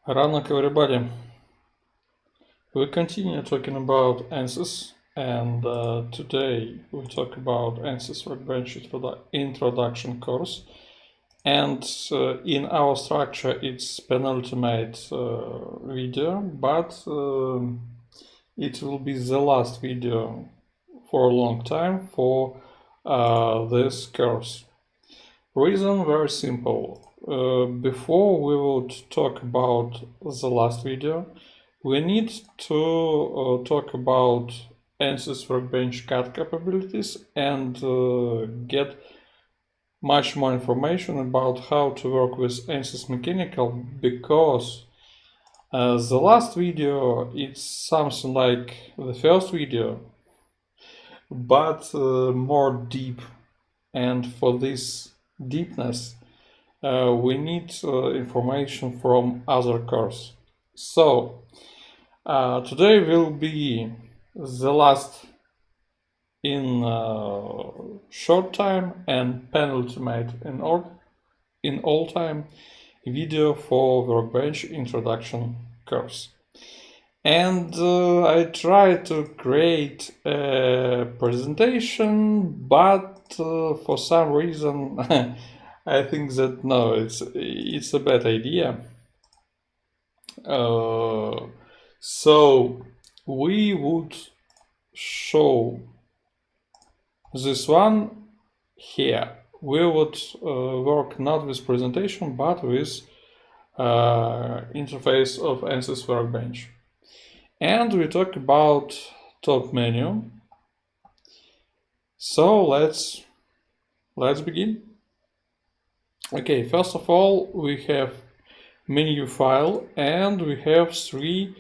Ranak everybody. We continue talking about Ansys, and today we talk about Ansys Workbench introduction course. And in our structure, it's penultimate video, but it will be the last video for a long time for this course. Reason very simple. Before we would talk about the last video, we need to talk about Ansys Workbench CAD capabilities and get much more information about how to work with Ansys Mechanical, because the last video it's something like the first video, but more deep, and for this deepness we need information from other course. So today will be the last in short time and penultimate in all time video for Workbench introduction course. And I tried to create a presentation, but for some reason I think that no, it's a bad idea. So we would show this one here. We would work not with presentation, but with interface of Ansys Workbench. And we talk about top menu. So let's begin. Okay, first of all, we have menu file, and we have three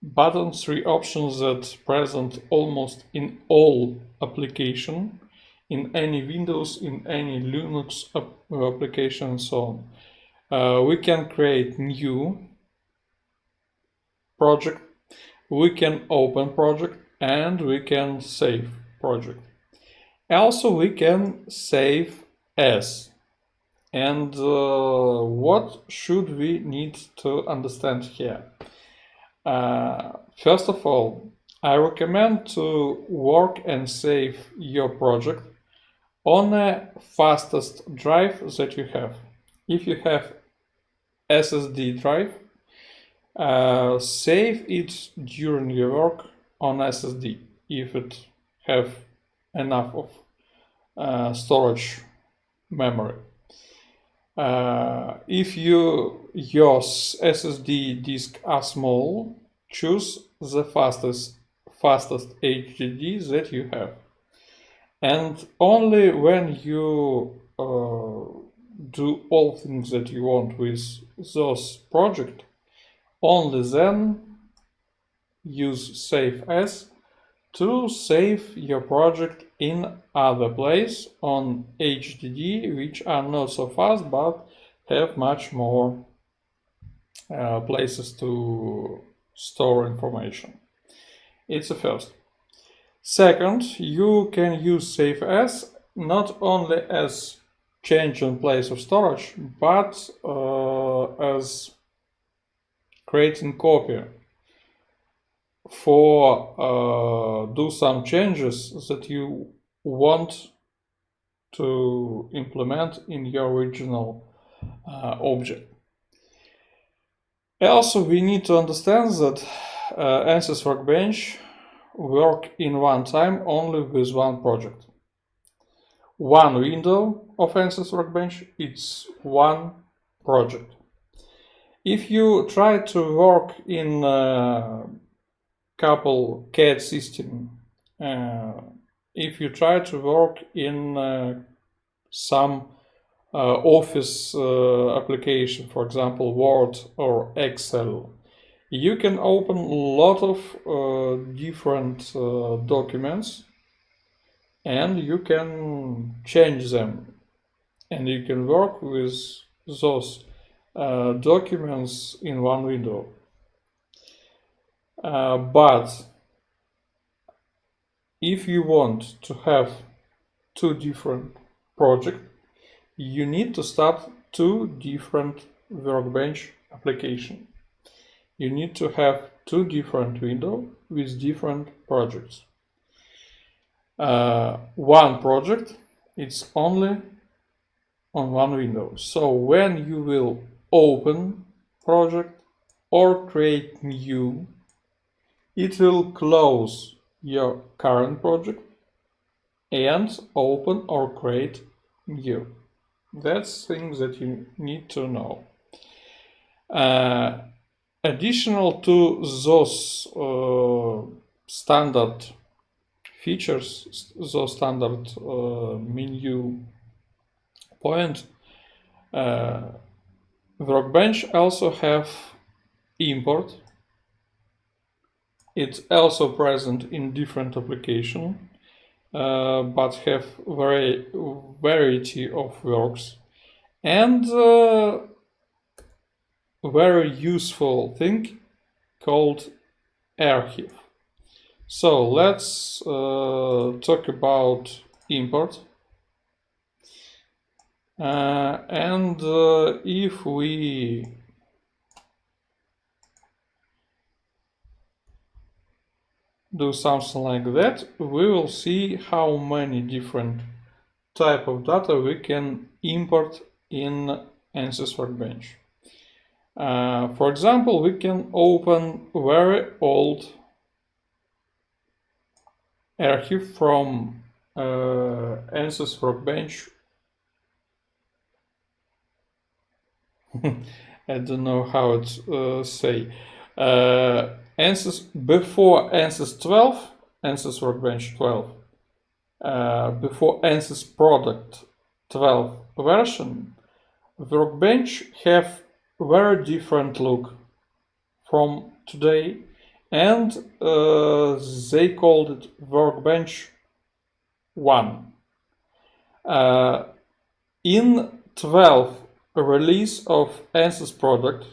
buttons, three options that present almost in all application, in any Windows, in any Linux application, and so on. We can create new project, we can open project, and we can save project. Also, we can save as. And what should we need to understand here? First of all, I recommend to work and save your project on the fastest drive that you have. If you have SSD drive, save it during your work on SSD if it have enough of storage memory. If your SSD disk are small, choose the fastest HDD that you have. And only when you do all things that you want with those projects, only then use save as to save your project in other place on HDD, which are not so fast but have much more places to store information. It's the first. Second, you can use save as not only as change in place of storage, but as creating copy for do some changes that you want to implement in your original object. Also, we need to understand that Ansys Workbench work in one time only with one project. One window of Ansys Workbench, it's one project. If you try to work in couple CAD system, if you try to work in some office application, for example Word or Excel, you can open a lot of different documents, and you can change them, and you can work with those documents in one window. But if you want to have two different projects, you need to start two different Workbench application. You need to have two different windows with different projects. One project, it's only on one window. So when you will open project or create new, it will close your current project and open or create new. That's things that you need to know. Additional to those standard features, those standard menu point, Workbench also have import. It's also present in different application, but have variety of works, and very useful thing called archive. So let's talk about import. And if we do something like that, we will see how many different type of data we can import in Ansys Workbench. For example, we can open very old archive from Ansys Workbench. I don't know how it say. Ansys before Ansys 12, Ansys Workbench 12, before Ansys Product 12 version, Workbench have very different look from today, and they called it Workbench 1. In 12 release of Ansys product,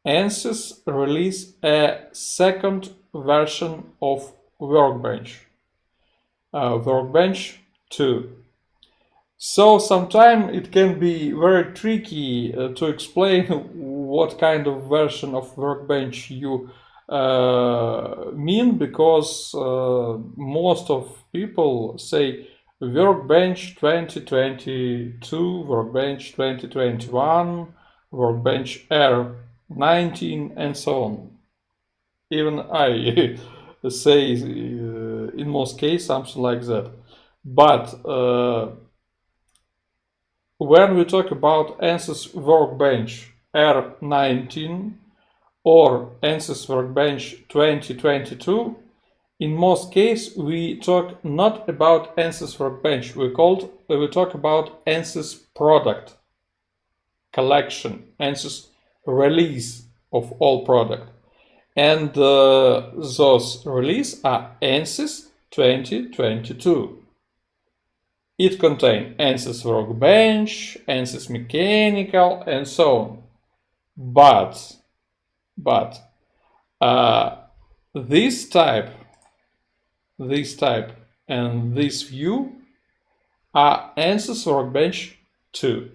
Ansys released a second version of Workbench, Workbench 2. So sometimes it can be very tricky to explain what kind of version of Workbench you mean, because most of people say Workbench 2022, Workbench 2021, Workbench R19, and so on. Even I say in most cases something like that. But when we talk about Ansys Workbench R19 or Ansys Workbench 2022, in most cases we talk not about Ansys Workbench, we talk about Ansys product collection, Ansys release of all product. And those release are Ansys 2022. It contains Ansys Workbench, Ansys Mechanical, and so on. But this type and this view are Ansys Workbench 2,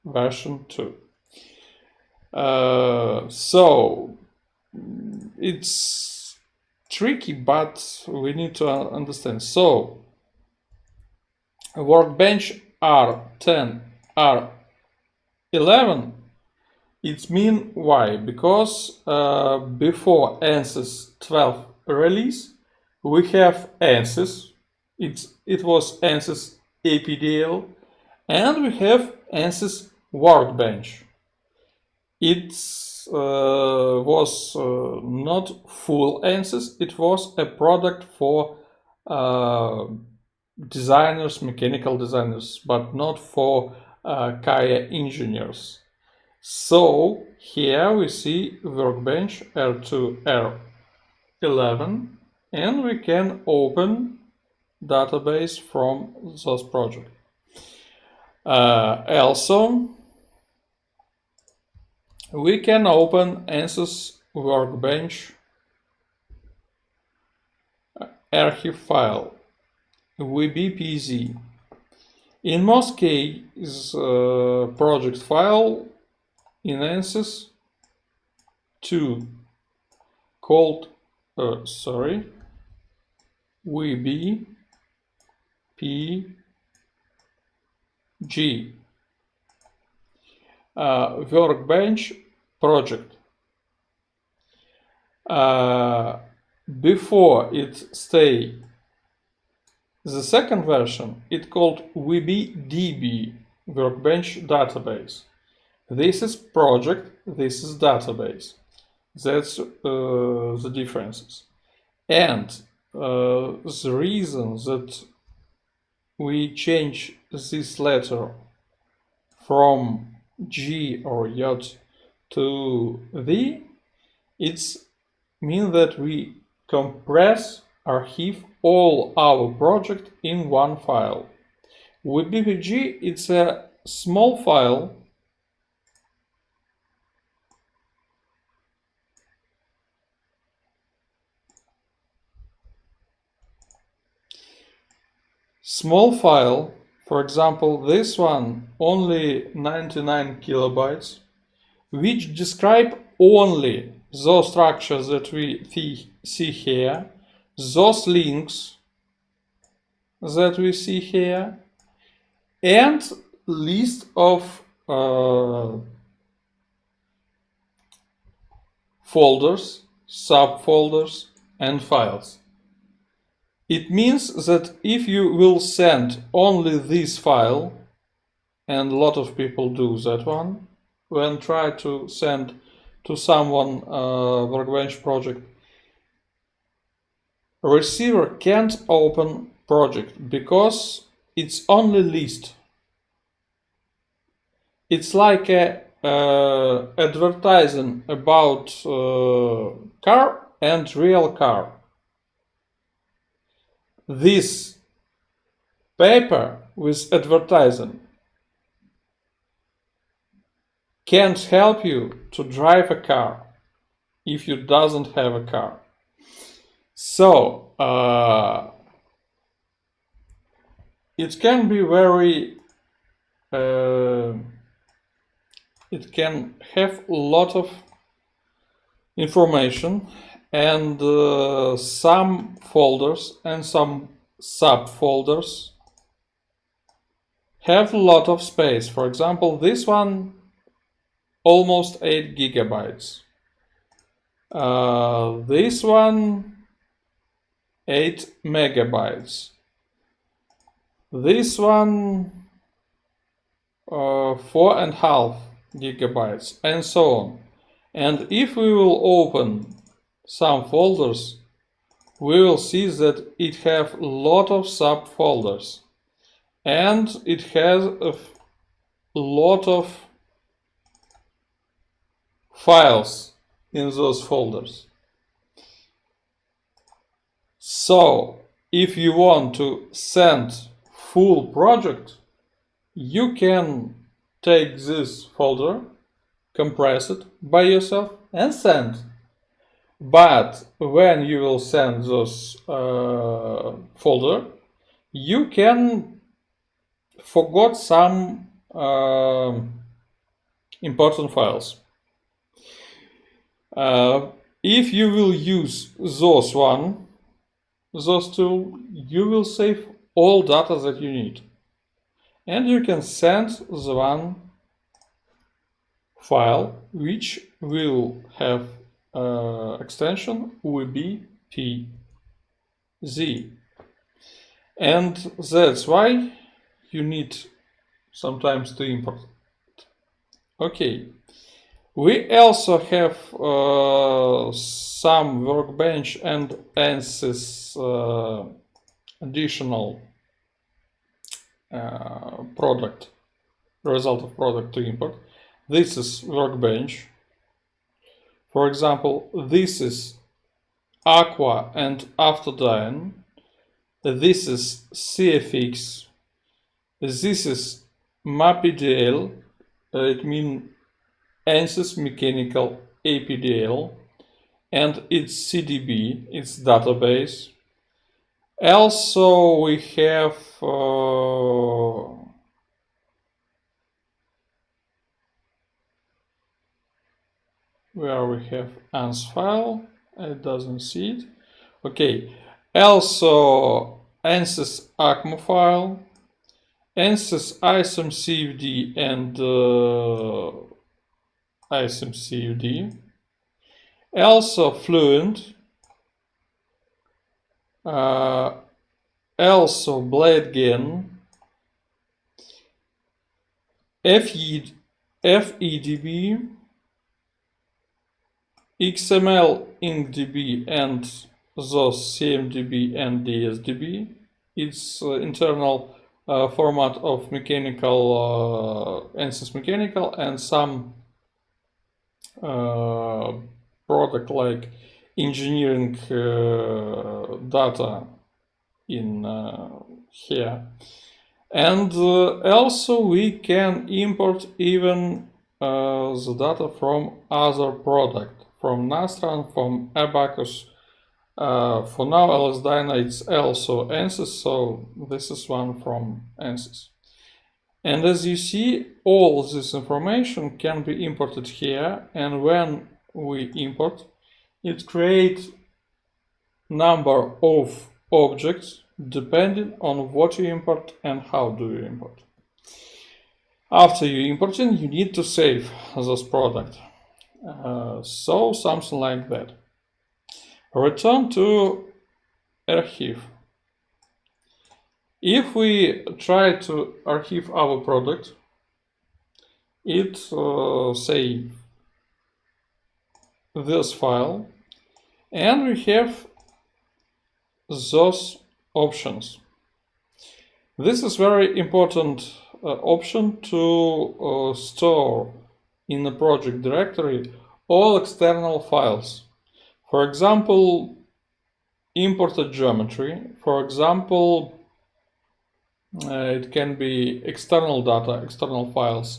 version 2. So it's tricky, but we need to understand. So Workbench R10, R11, it means why? Because before Ansys 12 release, we have Ansys, it was Ansys APDL, and we have Ansys Workbench. It was not full Ansys, it was a product for designers, mechanical designers, but not for Kaya engineers. So here we see Workbench R2, R11, and we can open database from those projects. Also, we can open Ansys Workbench archive file, VBPZ. In most cases, project file in Ansys to called VB PG Workbench project. Before it stay the second version, it called VBDB Workbench database. This is project, this is database. That's the differences. And the reason that we change this letter from G or J to V, it's mean that we compress, archive all our project in one file. With BPG, it's a small file for example, this one only 99 kilobytes, which describe only those structures that we see here, those links that we see here, and list of folders, subfolders, and files. It means that if you will send only this file, and a lot of people do that one, when try to send to someone Workbench project, receiver can't open project because it's only list. It's like a advertising about car and real car. This paper with advertising can't help you to drive a car if you doesn't have a car. So it can be very it can have a lot of information, and some folders and some subfolders have a lot of space. For example, this one almost 8 gigabytes. This one 8 megabytes. This one 4.5 gigabytes, and so on. And if we will open some folders, we will see that it has a lot of subfolders, and it has a lot of files in those folders. So if you want to send full project, you can take this folder, compress it by yourself, and send. But when you will send those folder, you can forget some important files. If you will use those two, you will save all data that you need. And you can send the one file which will have extension VBPZ. And that's why you need sometimes to import. Okay. We also have some Workbench and Ansys additional result of product to import. This is Workbench. For example, this is Aqua and Afterdyne. This is CFX. This is MapDL. It means Ansys Mechanical APDL, and it's CDB, it's database. Also we have where we have ans file. It doesn't see it. Okay. Also Ansys ACMA file, Ansys ISM-CFD and ISM-CFD. Also Fluent. Also BladeGen. FEDB, XML IncDB and those CMDB and DSDB. It's internal format of mechanical Ansys Mechanical and some product like engineering data in here. And also we can import even the data from other product, from Nastran, from Abacus. For now, LSDyna it's also Ansys, so this is one from Ansys. And as you see, all this information can be imported here, and when we import, it creates number of objects depending on what you import and how do you import. After you importing, you need to save this product. So something like that. Return to archive. If we try to archive our product, it say this file, and we have those options. This is very important option to store in the project directory all external files. For example, imported geometry. For example, it can be external data, external files.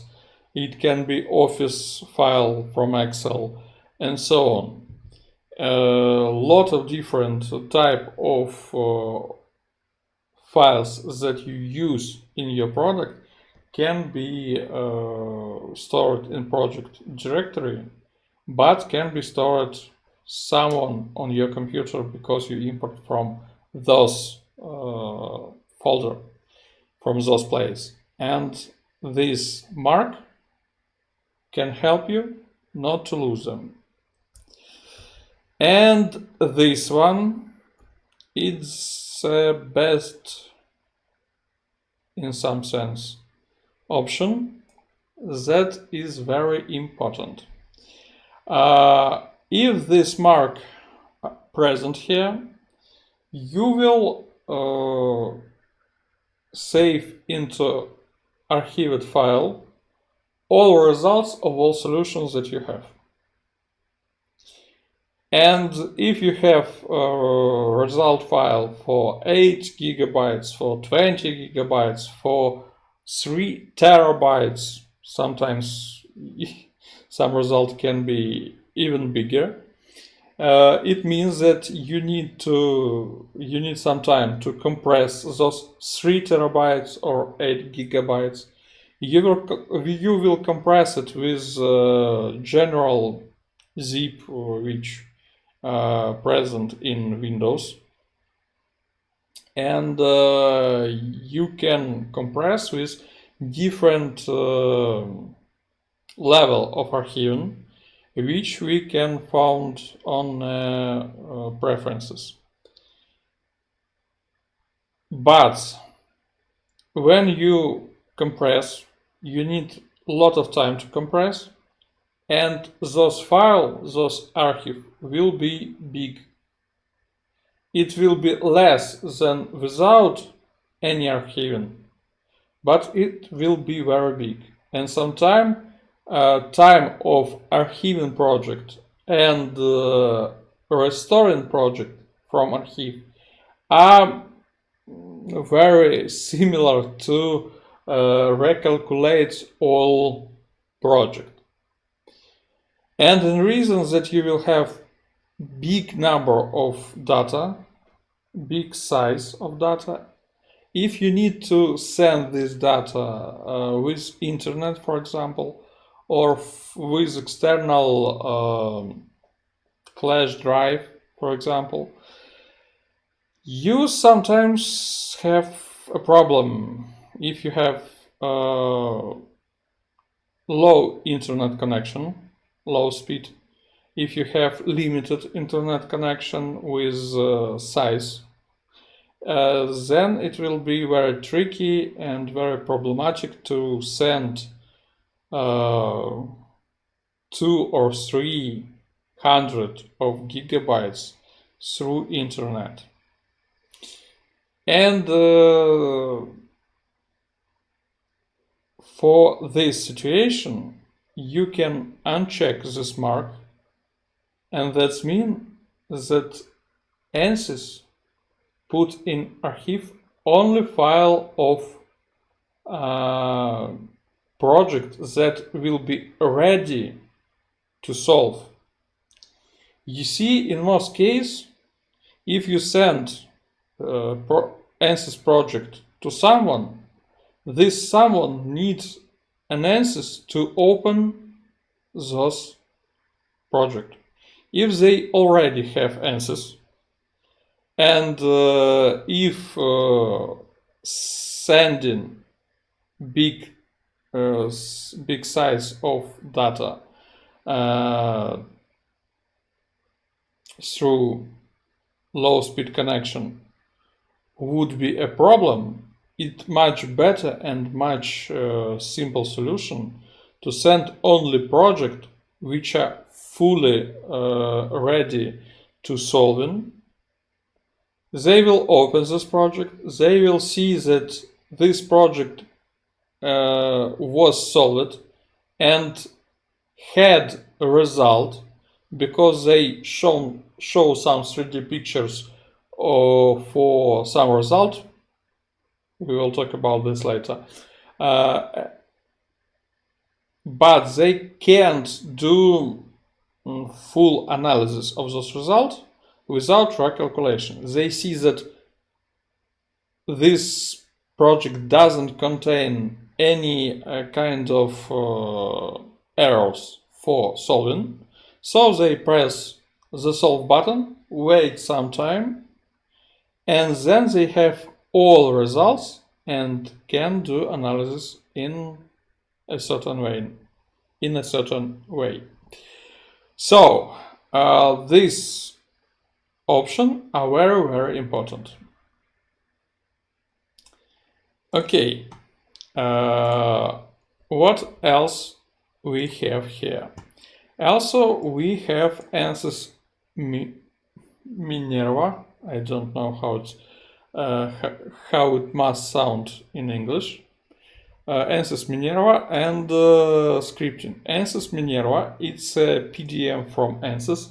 It can be Office file from Excel, and so on. A lot of different type of files that you use in your product can be stored in project directory, but can be stored somewhere on your computer because you import from those folder, from those places. And this mark can help you not to lose them. And this one is best, in some sense, option that is very important. If this mark present here, you will save into archived file all results of all solutions that you have. And if you have a result file for 8 gigabytes, for 20 gigabytes, for 3 terabytes, sometimes some result can be even bigger, it means that you need some time to compress those 3 terabytes or 8 gigabytes. You will compress it with general zip, which present in Windows, and you can compress with different level of archiving, which we can find on preferences. But when you compress, you need a lot of time to compress, and those files, those archive will be big. It will be less than without any archiving, but it will be very big. And sometimes time of archiving project and restoring project from archive are very similar to recalculate all project. And the reason that you will have big number of data, big size of data, if you need to send this data with internet, for example, or with external flash drive, for example, you sometimes have a problem if you have low internet connection, low speed, if you have limited internet connection with size, then it will be very tricky and very problematic to send 200 or 300 of gigabytes through internet. And for this situation, you can uncheck this mark, and that means that Ansys put in archive only file of project that will be ready to solve. You see, in most cases, if you send Ansys project to someone, this someone needs an Ansys to open those project. If they already have Ansys, and if sending big size of data through low speed connection would be a problem, it's much better and much simple solution to send only projects which are fully ready to solving. They will open this project, they will see that this project was solved and had a result because they show some 3D pictures for some result. We will talk about this later. But they can't do full analysis of those results without recalculation. They see that this project doesn't contain any kind of errors for solving, so they press the solve button, wait some time, and then they have all results and can do analysis in a certain way. So these options are very, very important. Okay, what else we have here? Also, we have Ansys Minerva. I don't know how it must sound in English. Ansys Minerva and scripting. Ansys Minerva, it's a PDM from Ansys.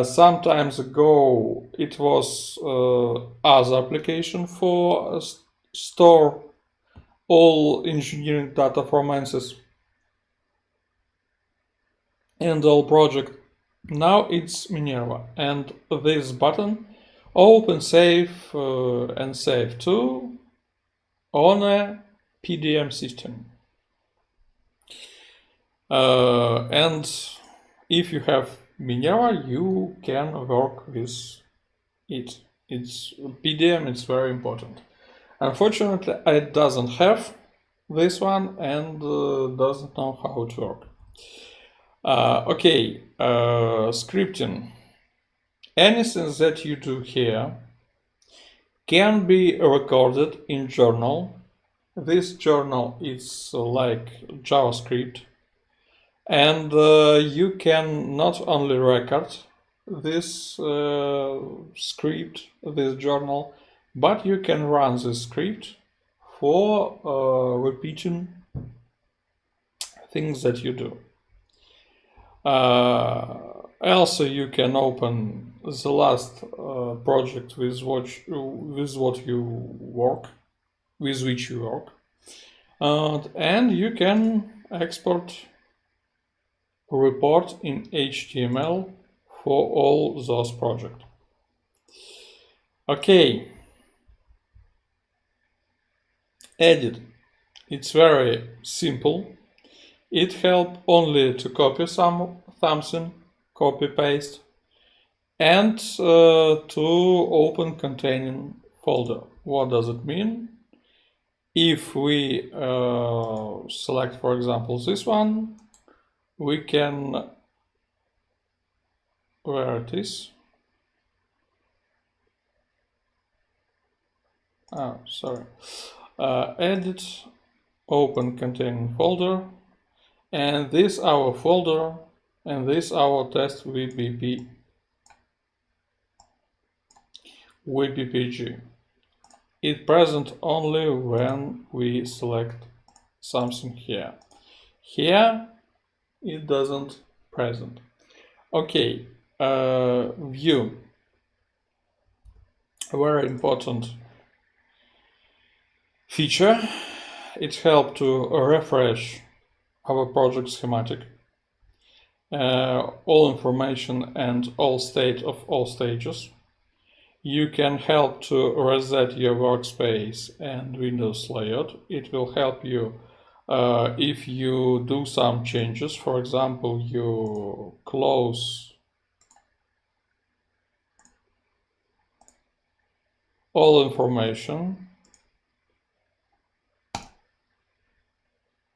Some time ago, it was other application for store all engineering data from Ansys and all project. Now it's Minerva, and this button open, save and save to on a PDM system. And if you have Minerva, you can work with it. It's PDM, it's very important. Unfortunately, it doesn't have this one and doesn't know how it works. Okay, scripting. Anything that you do here can be recorded in journal. This journal is like JavaScript, and you can not only record this script, this journal, but you can run this script for repeating things that you do. Also, you can open the last project with which you work, and you can export report in HTML for all those projects. Okay, edit. It's very simple. It helps only to copy something, copy paste, and to open containing folder. What does it mean? If we select, for example, this one, we can, where it is? Oh, sorry. Edit, open containing folder, and this our folder, and this our test VBPG. It present only when we select something here. Here it doesn't present. Okay, view. A very important feature. It helps to refresh our project schematic. All information and all state of all stages. You can help to reset your workspace and Windows layout. It will help you if you do some changes. For example, you close all information.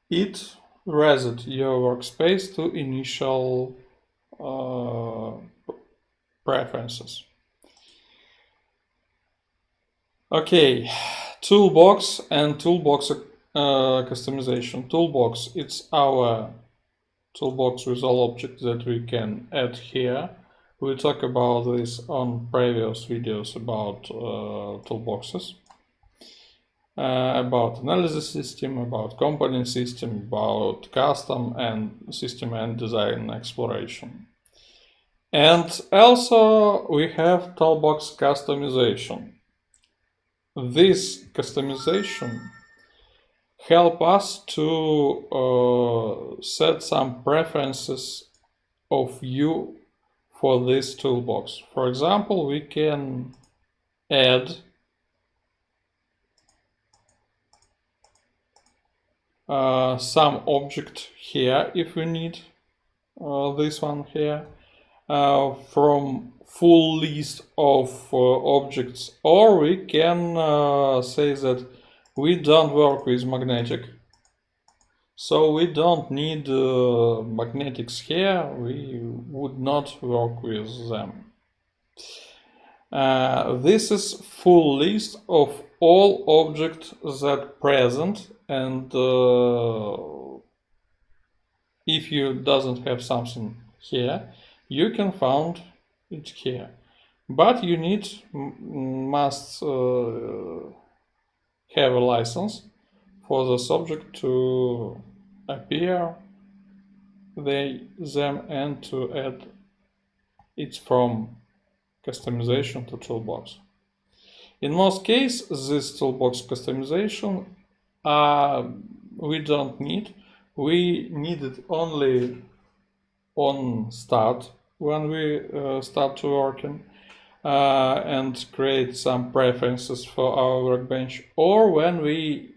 It resets your workspace to initial preferences. Okay, Toolbox and Toolbox customization. Toolbox, it's our toolbox with all objects that we can add here. We talk about this on previous videos about toolboxes. About analysis system, about component system, about custom and system and design exploration. And also we have Toolbox customization. This customization help us to set some preferences of view for this toolbox. For example, we can add some object here if we need this one here from full list of objects, or we can say that we don't work with magnetic, so we don't need magnetics here, we would not work with them. This is full list of all objects that present, and if you doesn't have something here, you can find it here, but you must have a license for the subject to appear them and to add it from customization to toolbox. In most cases, this toolbox customization we don't need. We need it only on start, when we start to working and create some preferences for our workbench, or when we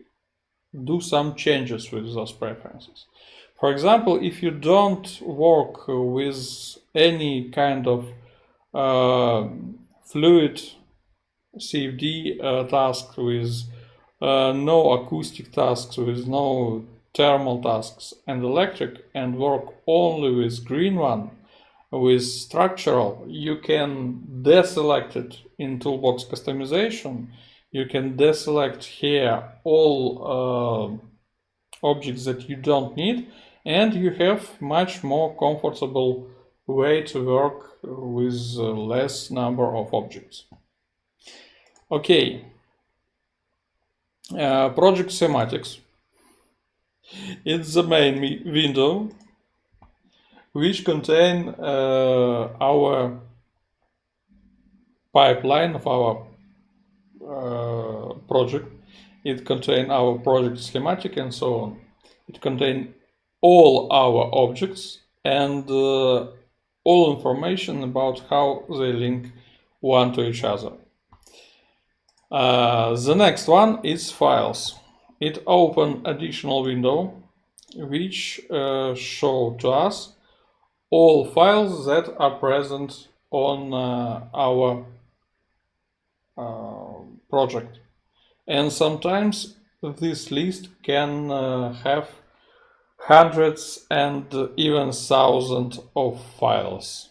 do some changes with those preferences. For example, if you don't work with any kind of fluid CFD task, with no acoustic tasks, with no thermal tasks and electric, and work only with green one, with structural, you can deselect it in Toolbox customization. You can deselect here all objects that you don't need, and you have much more comfortable way to work with less number of objects. Okay, project Sematics. It's the main window which contain our pipeline of our project. It contains our project schematic and so on. It contains all our objects and all information about how they link one to each other. The next one is files. It opens additional window which show to us all files that are present on our project. And sometimes this list can have hundreds and even thousands of files.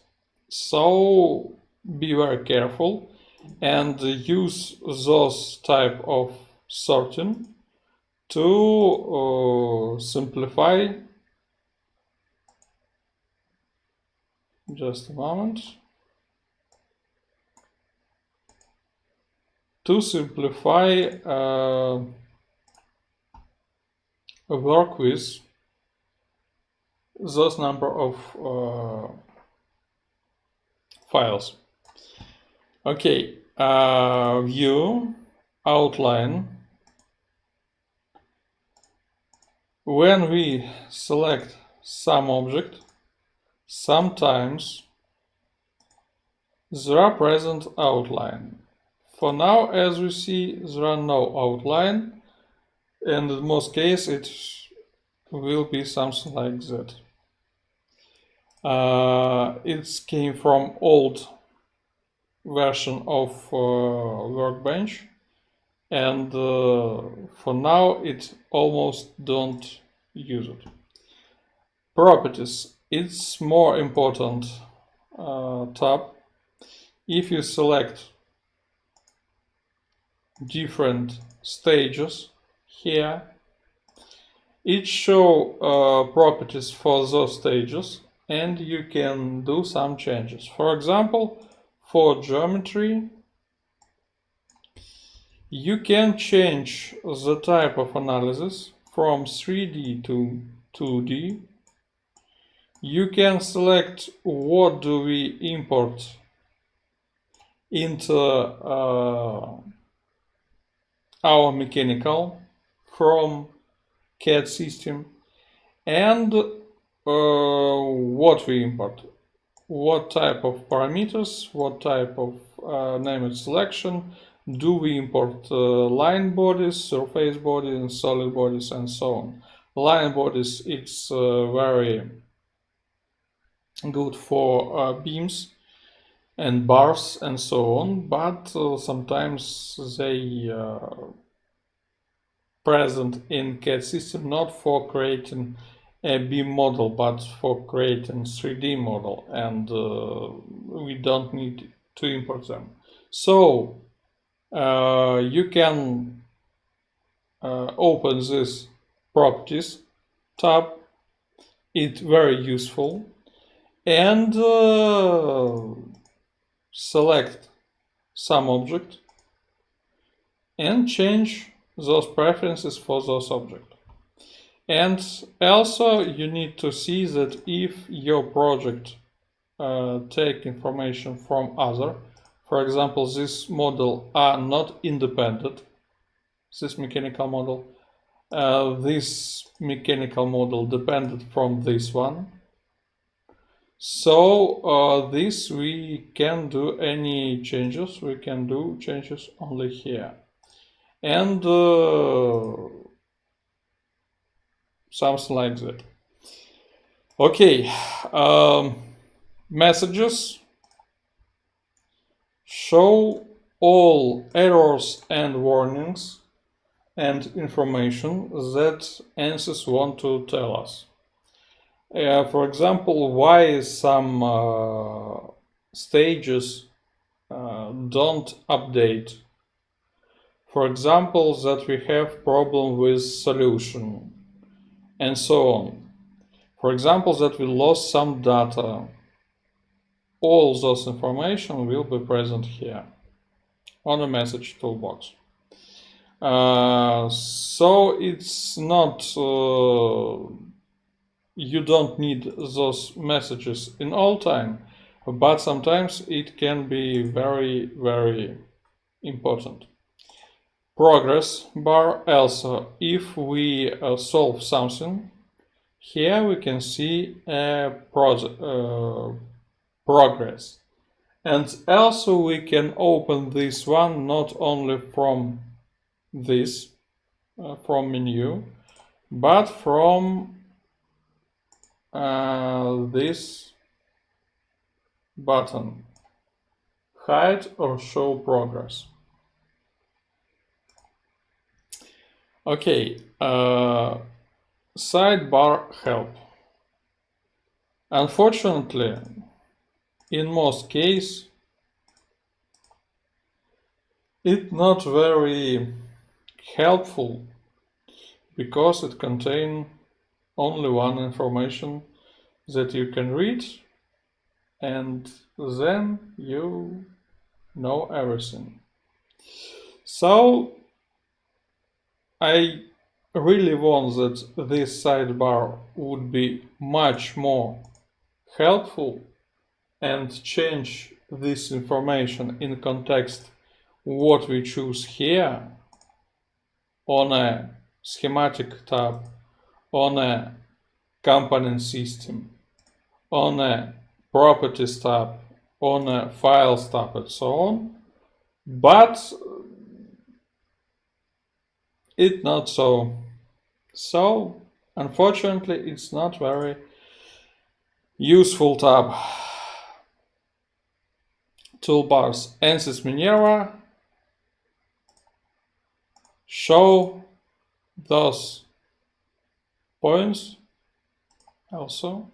So be very careful and use those type of sorting to simplify. Just a moment. To simplify work with those number of files. Okay, view, outline. When we select some object, sometimes there are present outline. For now, as we see, there are no outline, and in most cases it will be something like that. It came from old version of Workbench, and for now it almost don't use it. Properties, it's more important tab. If you select different stages here, it show properties for those stages, and you can do some changes. For example, for geometry, you can change the type of analysis from 3D to 2D. You can select what do we import into our mechanical from CAD system, and what we import, what type of parameters, what type of named selection, do we import line bodies, surface bodies, and solid bodies, and so on. Line bodies, it's very good for beams and bars and so on, but sometimes they present in CAD system not for creating a beam model, but for creating 3D model, and we don't need to import them. So you can open this properties tab. It's very useful, and select some object and change those preferences for those objects. And also you need to see that if your project take information from other, for example, this model are not independent, this mechanical model, this mechanical model depended from this one. So this we can do any changes, we can do changes only here. And something like that. Okay, messages show all errors and warnings and information that Ansys want to tell us. For example, why some stages don't update. For example, that we have problem with solution, and so on. For example, that we lost some data. All those information will be present here on a message toolbox. So it's not, you don't need those messages in all time, but sometimes it can be very, very important. Progress bar also, if we solve something, here we can see progress. And also we can open this one not only from this, from menu, but from this button, hide or show progress. Okay, sidebar help. Unfortunately, in most cases, it's not very helpful because it contains only one information that you can read, and then you know everything. So I really want that this sidebar would be much more helpful and change this information in context what we choose here on a schematic tab, on a component system, on a properties tab, on a files tab, and so on. But it's not so. So, unfortunately, it's not very useful tab. Toolbars Ansys Minerva show those points also.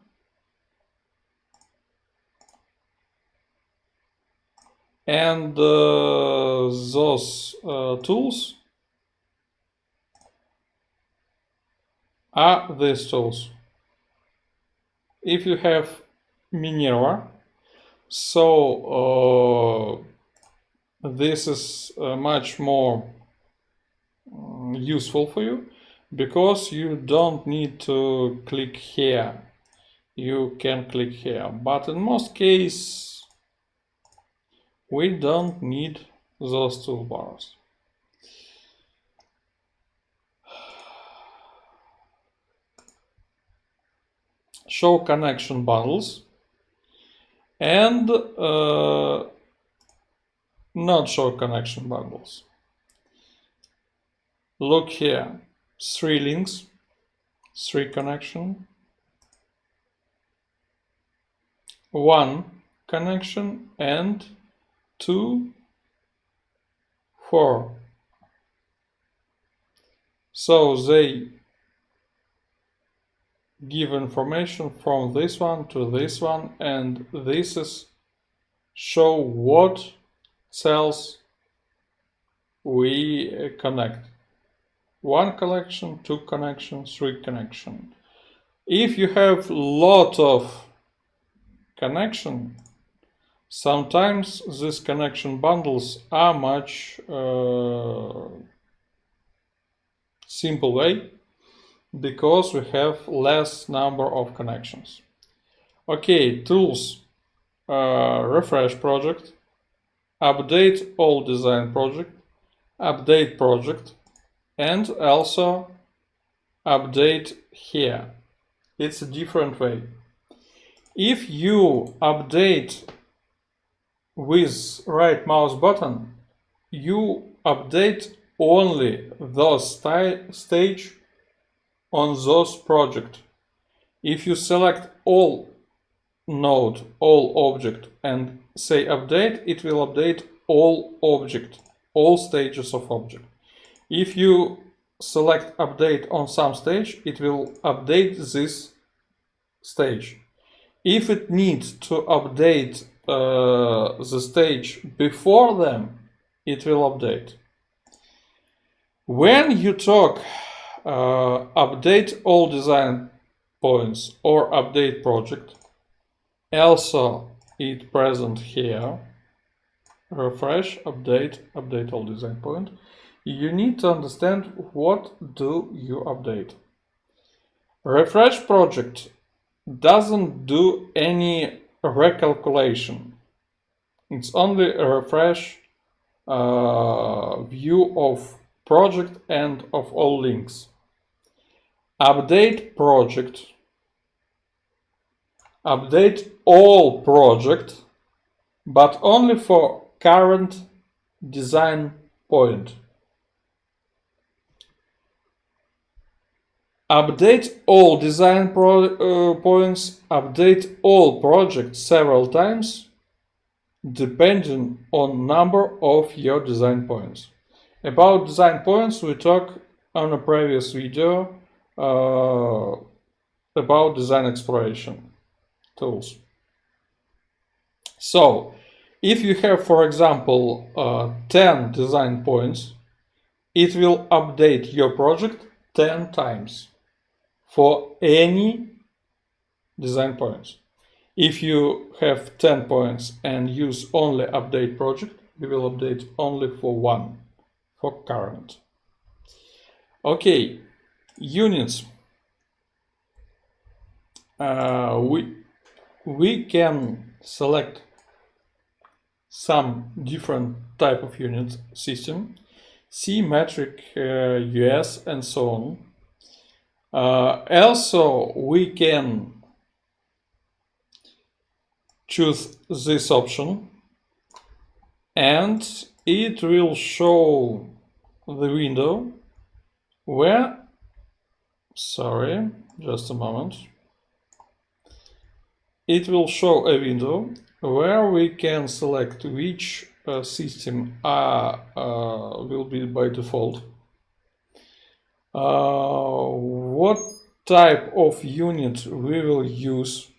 And those tools are these tools. If you have Minerva, so this is much more useful for you because you don't need to click here. You can click here, but in most cases we don't need those toolbars. Show connection bundles and not show connection bundles. Look here, 3 links, 3 connection, 1 connection, and 2, 4. So they give information from this one to this one, and this is show what cells we connect. 1 connection, 2 connection, 3 connection. If you have lot of connection, sometimes these connection bundles are much simple way because we have less number of connections. Okay, tools, refresh project, update all design project, update project, and also update here. It's a different way. If you update with right mouse button, you update only those stage on those project. If you select all node, all object, and say update, it will update all object, all stages of object. If you select update on some stage, it will update this stage. If it needs to update the stage before them, it will update. When you talk update all design points or update project, also it present here, refresh, update, update all design point. You need to understand what do you update. Refresh project doesn't do any recalculation. It's only a refresh view of project and of all links. Update project, update all project, but only for current design point. Update all design points, update all projects several times, depending on number of your design points. About design points, we talked on a previous video about design exploration tools. So, if you have, for example, 10 design points, it will update your project 10 times for any design points. If you have 10 points and use only update project, we will update only for one, for current. Okay, units. We can select some different type of unit system, C, metric, US, and so on. Also, we can choose this option, and it will show the window where, sorry, just a moment. It will show a window where we can select which system will be by default, what type of unit we will use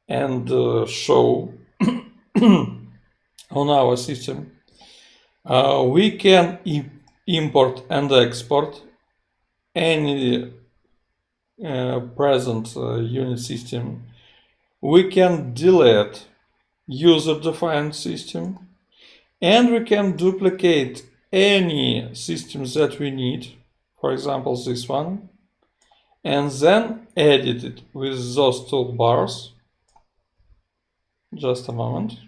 and show on our system. We can import and export any present unit system. We can delete user-defined system, and we can duplicate any systems that we need, for example this one, and then edit it with those toolbars. Just a moment.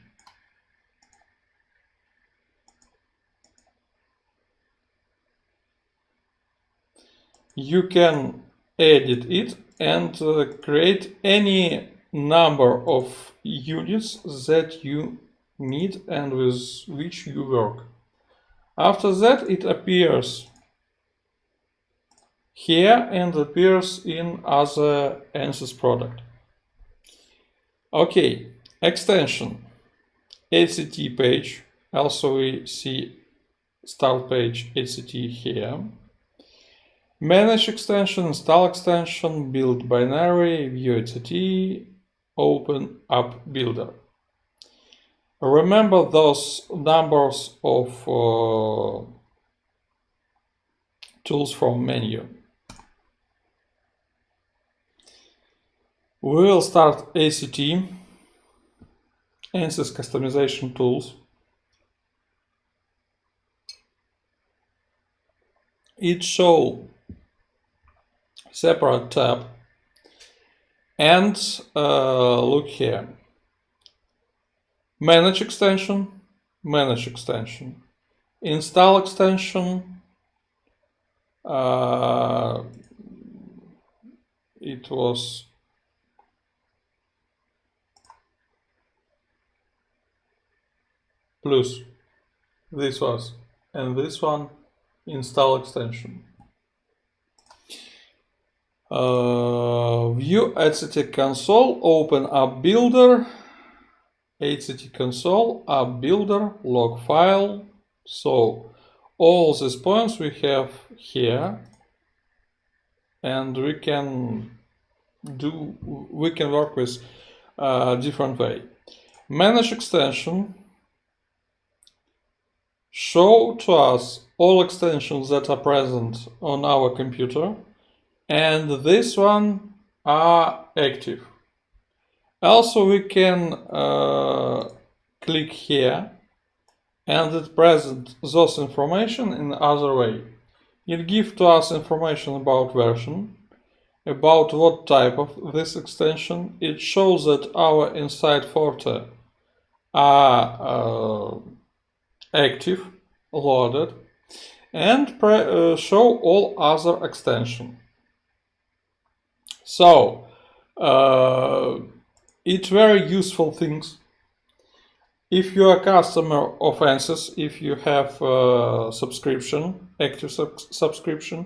You can edit it and create any number of units that you need and with which you work. After that, it appears here and appears in other Ansys product. Okay, extension, ACT page. Also we see start page ACT here. Manage extension, install extension, build binary, view ACT, open up builder. Remember those numbers of tools from menu. We will start ACT, Ansys Customization Tools. It shows separate tab, and look here. Manage extension, install extension. It was plus this was, and this one install extension. View ACT console, open up builder, ACT console, up builder, log file. So all these points we have here, and we can work with different way. Manage extension, show to us all extensions that are present on our computer, and this one are active. Also we can click here and it presents those information in other way. It gives to us information about version, about what type of this extension. It shows that our Inside Forte are active, loaded, and show all other extensions. So it's very useful things. If you are a customer of Ansys, if you have subscription, active subscription,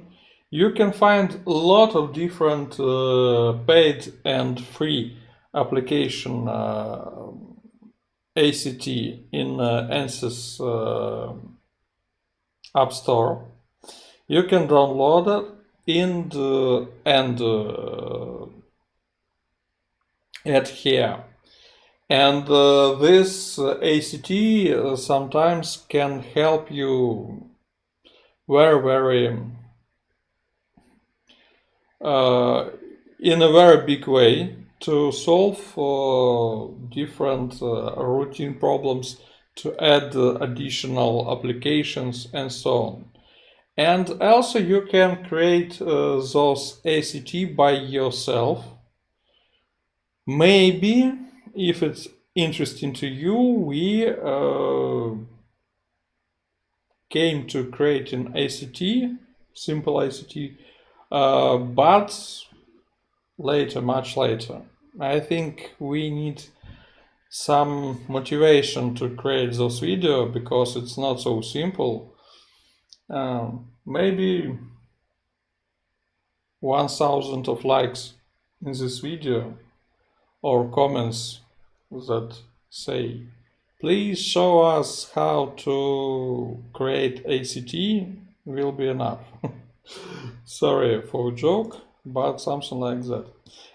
You can find a lot of different paid and free application ACT in Ansys App Store. You can download it and add here. And this ACT sometimes can help you very in a very big way to solve different routine problems, to add additional applications and so on. And also you can create those ACT by yourself. Maybe, if it's interesting to you, we came to create an ACT, simple ACT, but later, much later. I think we need some motivation to create those videos because it's not so simple. Maybe 1000 of likes in this video or comments that say, please show us how to create ACT will be enough. Sorry for a joke, but something like that.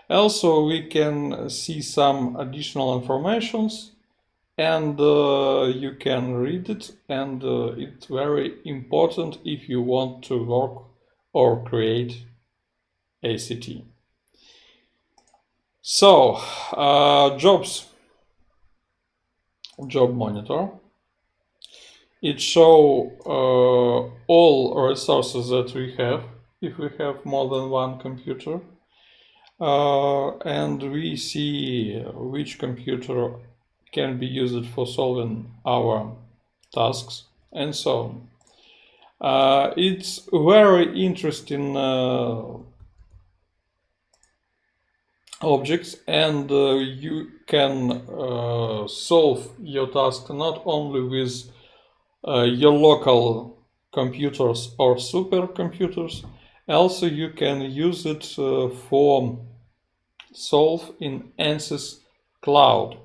Also, we can see some additional informations and you can read it, and it's very important if you want to work or create ACT. So, jobs. Job monitor. It shows all resources that we have if we have more than one computer. And we see which computer can be used for solving our tasks and so on. It's very interesting objects, and you can solve your task not only with your local computers or supercomputers. Also, you can use it for solve in Ansys Cloud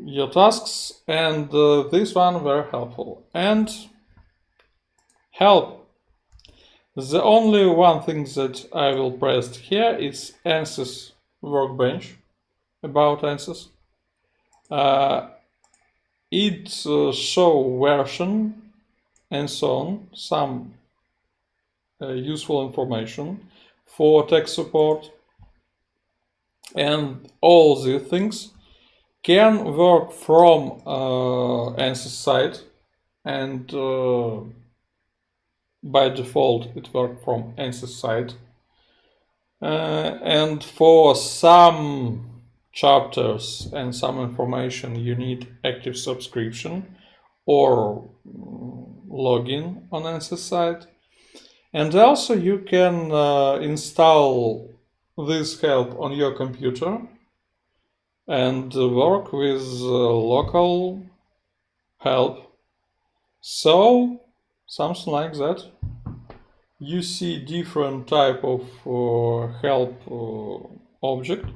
your tasks, and this one very helpful. And help. The only one thing that I will press here is Ansys Workbench, about Ansys. It show version and so on, some useful information for tech support, and all these things can work from Ansys side, and by default it works from Ansys side. And for some chapters and some information you need active subscription or login on Ansys side. And also you can install this help on your computer and work with local help. So something like that. You see different type of help object.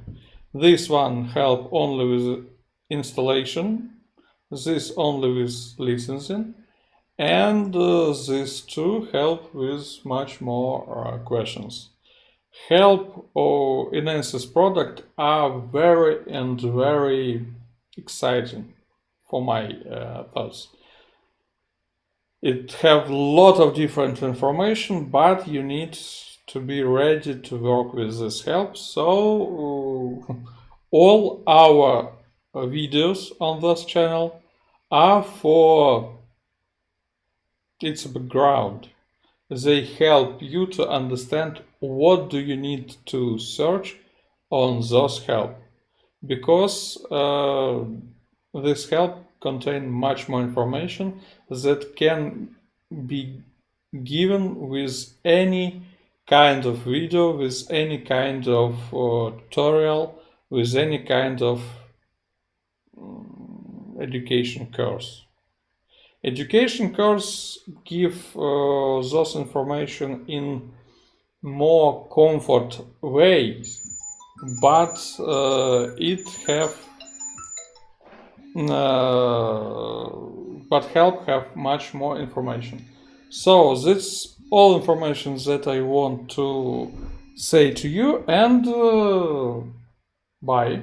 This one help only with installation, this only with licensing, and these two help with much more questions. Help in Ansys product are very exciting for my thoughts. It have a lot of different information, but you need to be ready to work with this help. So all our videos on this channel are for its background. They help you to understand what do you need to search on those help, because this help contain much more information that can be given with any kind of video, with any kind of tutorial, with any kind of education course. Education course give those information in more comfort way, but it have but help have much more information. So that's all information that I want to say to you, and bye.